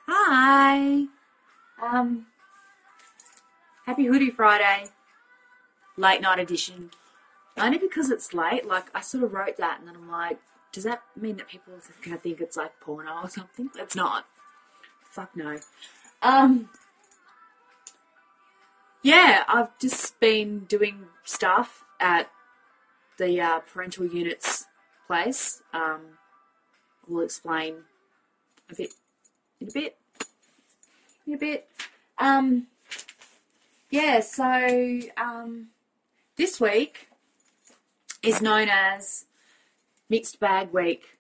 Hi. Um, Happy Hoodie Friday, late night edition. Only because it's late, like I sort of wrote that and then I'm like, does that mean that people are gonna think it's like porno or something? It's not. Fuck no. Um, yeah, I've just been doing stuff at the parental units place. We'll explain a bit in a bit. In a bit. Um, yeah, so this week is known as Mixed Bag Week.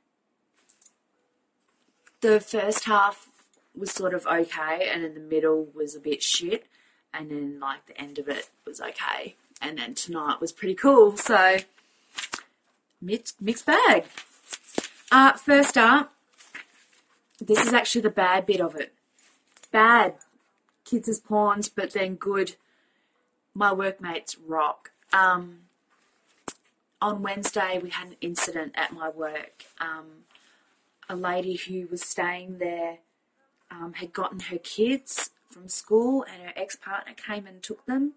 The first half was sort of okay, and in the middle was a bit shit, and then like the end of it was okay, and then tonight was pretty cool. So mixed bag. First up, this is actually the bad bit of it. Bad kids as pawns, but then good. My workmates rock. On Wednesday, we had an incident at my work. A lady who was staying there had gotten her kids from school, and her ex-partner came and took them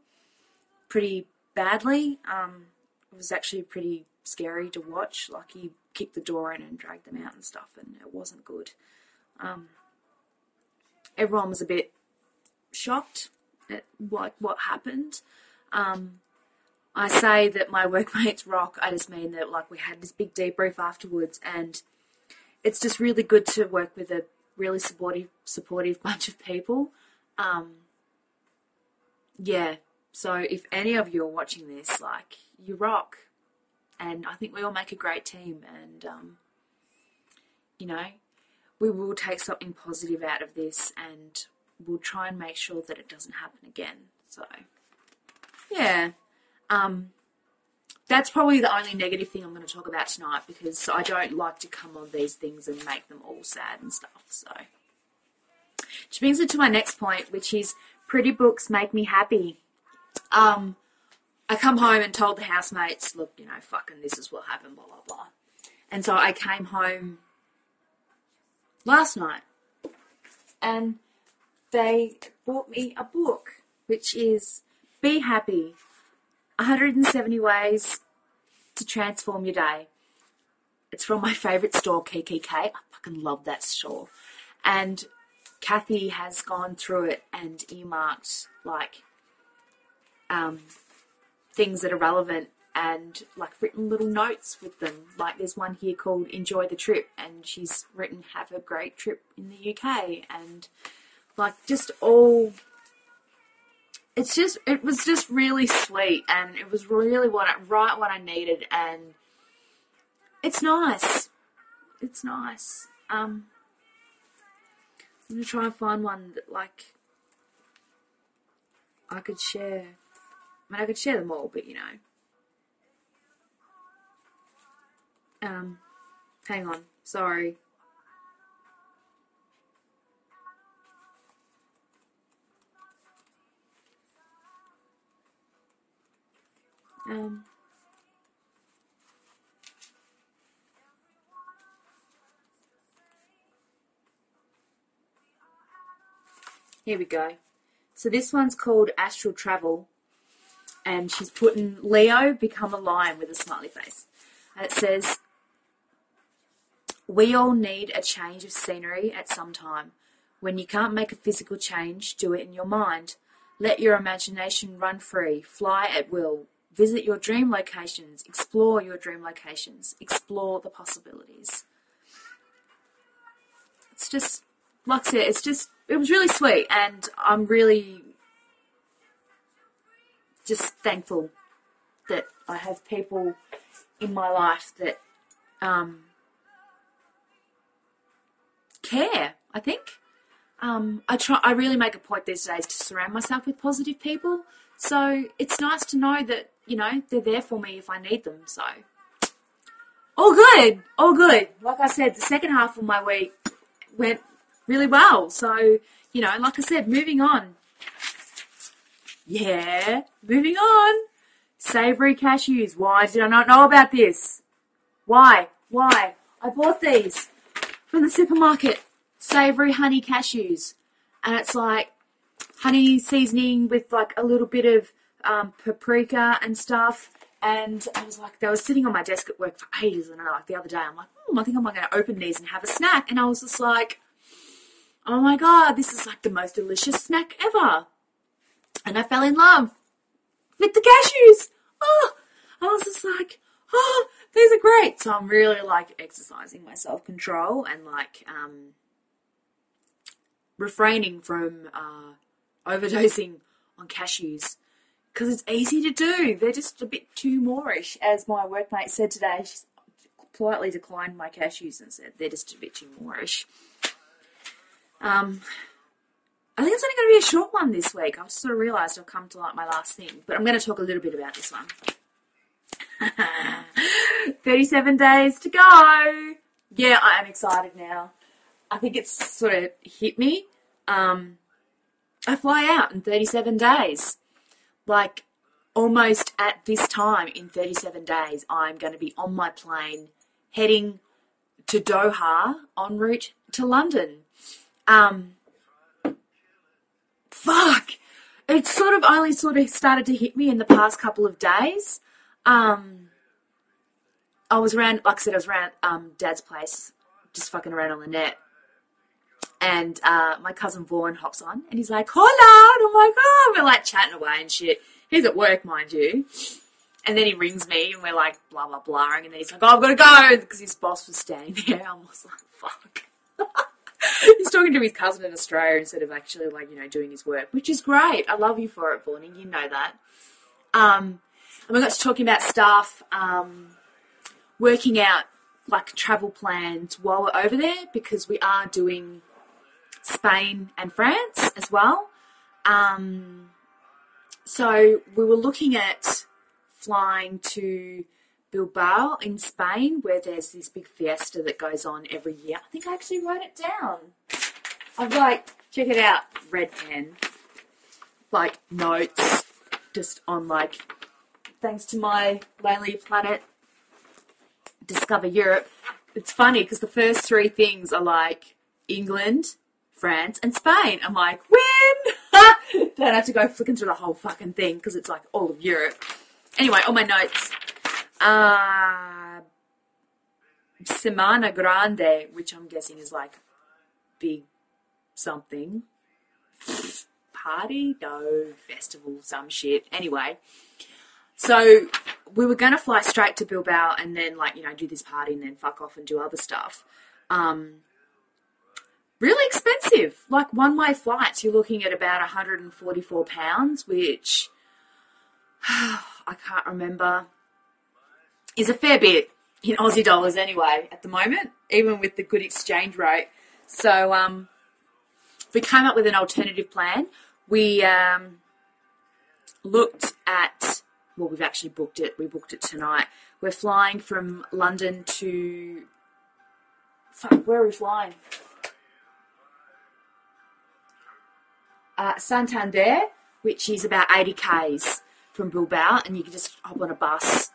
pretty badly. It was actually pretty scary to watch. Like, he kicked the door in and dragged them out and stuff, and it wasn't good. Everyone was a bit shocked at what happened. I say that my workmates rock. I just mean that like we had this big debrief afterwards, and it's just really good to work with a really supportive bunch of people. Yeah. So if any of you are watching this, like, you rock, and I think we all make a great team, and we will take something positive out of this, and we'll try and make sure that it doesn't happen again. So yeah. That's probably the only negative thing I'm going to talk about tonight, because I don't like to come on these things and make them all sad and stuff. So, which brings it to my next point, which is pretty books make me happy. I come home and told the housemates, look, fucking this is what happened, blah, blah, blah. And so I came home last night and they bought me a book, which is Be Happy, 170 Ways to Transform Your Day. It's from my favourite store, KKK. I fucking love that store. And Kathy has gone through it and earmarked, like, things that are relevant and, like, written little notes with them. Like, there's one here called Enjoy the Trip, and she's written Have a Great Trip in the UK. And, like, just all... it was just really sweet, and it was really what I needed, and it's nice. It's nice. I'm going to try and find one that, like, I could share. I mean, I could share them all, but, hang on. Sorry. Here we go. So this one's called Astral Travel, and she's put in Leo, become a lion with a smiley face. And it says, we all need a change of scenery at some time. When you can't make a physical change, do it in your mind. Let your imagination run free, fly at will. Visit your dream locations, explore your dream locations, explore the possibilities. It's just, like I said, it was really sweet, and I'm really just thankful that I have people in my life that care, I think. I really make a point these days to surround myself with positive people. So it's nice to know that, they're there for me if I need them. So all good. Like I said, the second half of my week went really well. So, like I said, moving on. Yeah, moving on. Savoury cashews. Why did I not know about this? Why? I bought these from the supermarket. savoury honey cashews. And it's like honey seasoning with like a little bit of paprika and stuff. And I was like, they were sitting on my desk at work for ages. And like the other day, I'm like, I think I'm going to open these and have a snack. And I was just like, oh my God, this is like the most delicious snack ever. And I fell in love with the cashews. Oh, I was just like, oh, these are great. So I'm really like exercising my self-control and like refraining from overdosing on cashews because it's easy to do. They're just a bit too moreish. As my workmate said today, she's politely declined my cashews and said they're just a bit too moreish. I think it's only going to be a short one this week. I've sort of realised I've come to like my last thing, but I'm going to talk a little bit about this one. 37 days to go. Yeah, I am excited now. I think it's sort of hit me. I fly out in 37 days. Like, almost at this time in 37 days, I'm going to be on my plane heading to Doha en route to London. Fuck! It sort of only started to hit me in the past couple of days. I was around, like I said, I was around Dad's place, just fucking around on the net. And my cousin Vaughan hops on and he's like, hola! And I'm like, oh, we're like chatting away and shit. He's at work, mind you. And then he rings me and we're like blah, blah, blah. And then he's like, oh, I've got to go because his boss was standing there. I was like, fuck. He's talking to his cousin in Australia instead of actually like, doing his work, which is great. I love you for it, Vaughan. You know that. And we got to talking about stuff, working out like travel plans while we're over there because we are doing Spain and France as well. So we were looking at flying to Bilbao in Spain where there's this big fiesta that goes on every year. I think I actually wrote it down. I've like, check it out, red pen, like notes just on like, thanks to my Lonely Planet Discover Europe. It's funny because the first three things are like England, France and Spain. I'm like, win! Don't have to go flicking through the whole fucking thing because it's like all of Europe. Anyway, all my notes. Semana Grande, which I'm guessing is like big something. Party? No. Festival, some shit. Anyway. So we were going to fly straight to Bilbao and then like, do this party and then fuck off and do other stuff. Really expensive. Like one-way flights, you're looking at about £144, which I can't remember. Is a fair bit in Aussie dollars anyway at the moment, even with the good exchange rate. So we came up with an alternative plan. We looked at, well, we've actually booked it. We booked it tonight. We're flying from London to, where are we flying? Santander, which is about 80 k's from Bilbao, and you can just hop on a bus.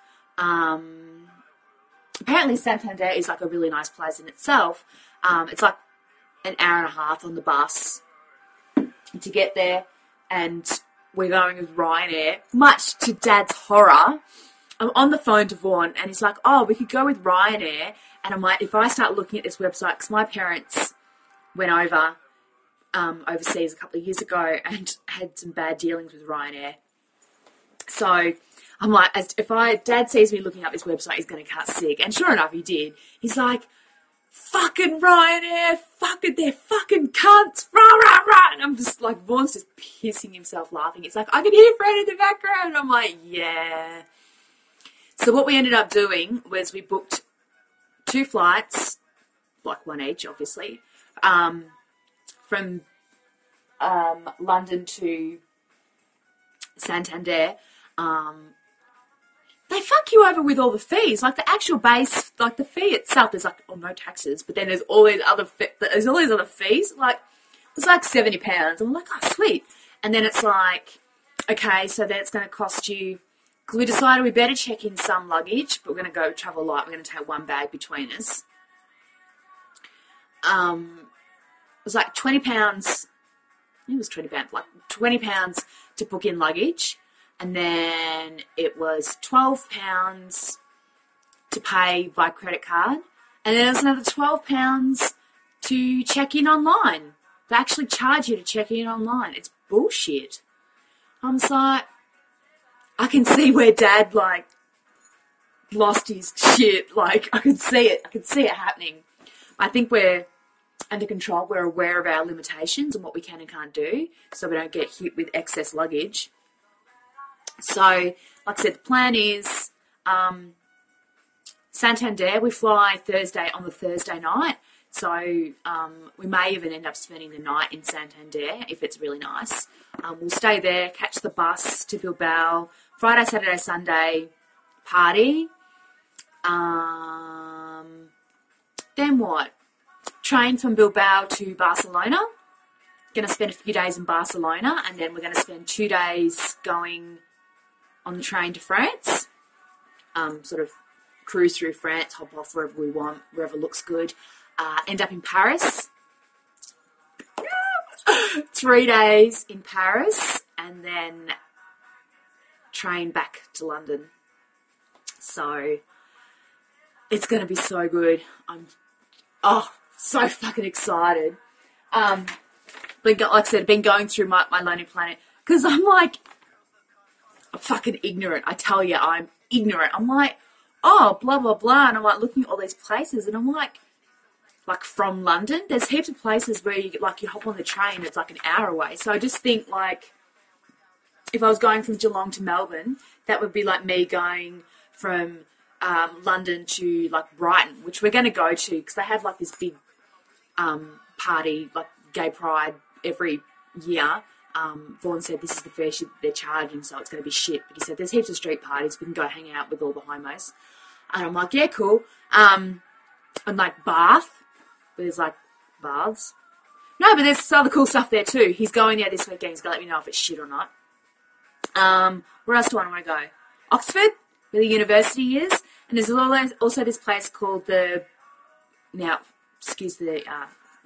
Apparently Santander is like a really nice place in itself. It's like an hour and a half on the bus to get there, and we're going with Ryanair, much to Dad's horror. I'm on the phone to Vaughan, and he's like, oh, we could go with Ryanair. And I'm like, if I start looking at this website, because my parents went over overseas a couple of years ago and had some bad dealings with Ryanair. So I'm like, Dad sees me looking up this website, he's going to cut sick. And sure enough, he did. He's like, fucking Ryanair, they're fucking cunts, rah, rah, rah. And I'm just like, Vaughan's just pissing himself laughing. It's like, I can hear Fred in the background. I'm like, yeah. So what we ended up doing was we booked 2 flights, like one each, obviously, from London to Santander. They fuck you over with all the fees. Like the actual base, like the fee itself, there's like, no taxes, but then there's all these other fees. Like it's like £70. And I'm like, oh, sweet. And then it's like, okay, so then it's going to cost you. Because we decided we better check in some luggage, but we're going to go travel light. We're going to take one bag between us. was like £20. It was £20, like £20 to book in luggage, and then it was £12 to pay by credit card, and then there was another £12 to check in online. They actually charge you to check in online. It's bullshit. I'm just like, I can see where Dad, like, lost his shit. Like, I could see it. I could see it happening. I think we're under control. We're aware of our limitations and what we can and can't do, so we don't get hit with excess luggage. So, like I said, the plan is Santander. We fly on the Thursday night. So we may even end up spending the night in Santander if it's really nice. We'll stay there, catch the bus to Bilbao, Friday, Saturday, Sunday, party. Then what? Train from Bilbao to Barcelona. Going to spend a few days in Barcelona, and then we're going to spend 2 days going on the train to France. Sort of cruise through France, hop off wherever we want, wherever looks good. End up in Paris. 3 days in Paris, and then train back to London. So it's going to be so good. I'm so fucking excited. Like I said, been going through my Lonely Planet because I'm like, I'm fucking ignorant. I tell you, I'm ignorant. I'm like, oh, blah, blah, blah. And I'm like looking at all these places, and I'm like from London, there's heaps of places where you hop on the train, it's like an hour away. So I just think, like, if I was going from Geelong to Melbourne, that would be like me going from London to like Brighton, which we're going to go to because they have like this big party, like gay pride every year. Vaughan said this is the first year they're charging, so it's going to be shit. But he said there's heaps of street parties, we can go hang out with all the homos. And I'm like, yeah, cool. And like Bath, where there's like baths. No, but there's other cool stuff there too. He's going there this weekend. He's going to let me know if it's shit or not. Where else do I want to go? Oxford, where the university is. And there's also this place called excuse the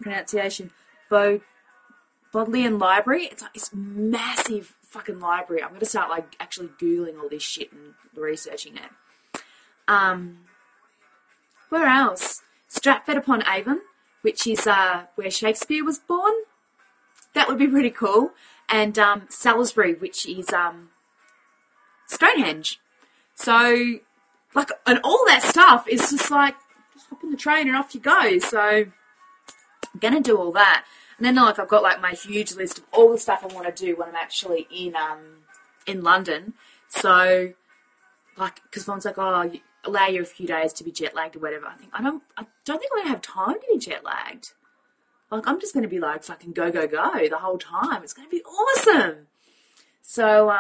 pronunciation, Bodleian Library. It's like this massive fucking library. I'm going to start like actually Googling all this shit and researching it. Where else? Stratford-upon-Avon, which is where Shakespeare was born. That would be pretty cool. And Salisbury, which is Stonehenge. So, like, and all that stuff is just like, just hop on the train and off you go. So, I'm going to do all that. And then, like, I've got, like, my huge list of all the stuff I want to do when I'm actually in London. So, like, because someone's like, oh, allow you a few days to be jet lagged or whatever. I don't think I'm going to have time to be jet lagged. Like, I'm just going to be like fucking go, go, go the whole time. It's going to be awesome. So,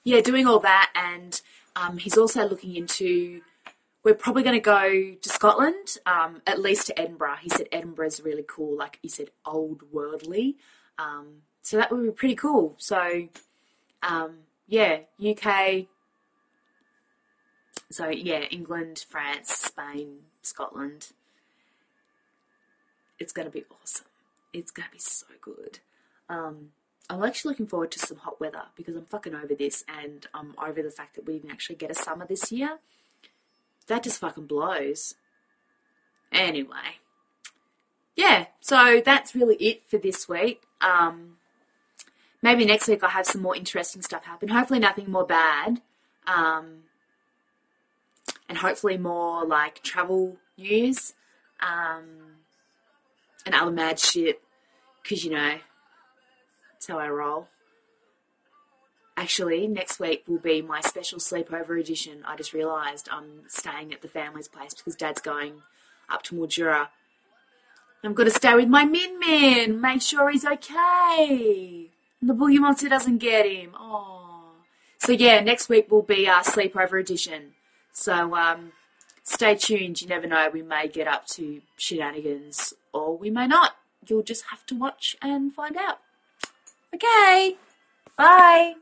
yeah, doing all that. And he's also looking into, we're probably going to go to Scotland, at least to Edinburgh. He said Edinburgh's really cool. Like, he said old worldly. So that would be pretty cool. So, yeah, UK. So, yeah, England, France, Spain, Scotland. It's going to be awesome. It's going to be so good. I'm actually looking forward to some hot weather because I'm fucking over this, and I'm over the fact that we didn't actually get a summer this year. That just fucking blows. Anyway. Yeah, so that's really it for this week. Maybe next week I'll have some more interesting stuff happen. Hopefully nothing more bad. And hopefully more, like, travel news, and other mad shit, because, you know, that's how I roll. Actually, next week will be my special sleepover edition. I just realised I'm staying at the family's place because Dad's going up to Mildura. I'm going to stay with my Min, make sure he's okay, and the boogie monster doesn't get him. Oh, so yeah, next week will be our sleepover edition. So, stay tuned. You never know. We may get up to shenanigans or we may not. You'll just have to watch and find out. Okay. Bye.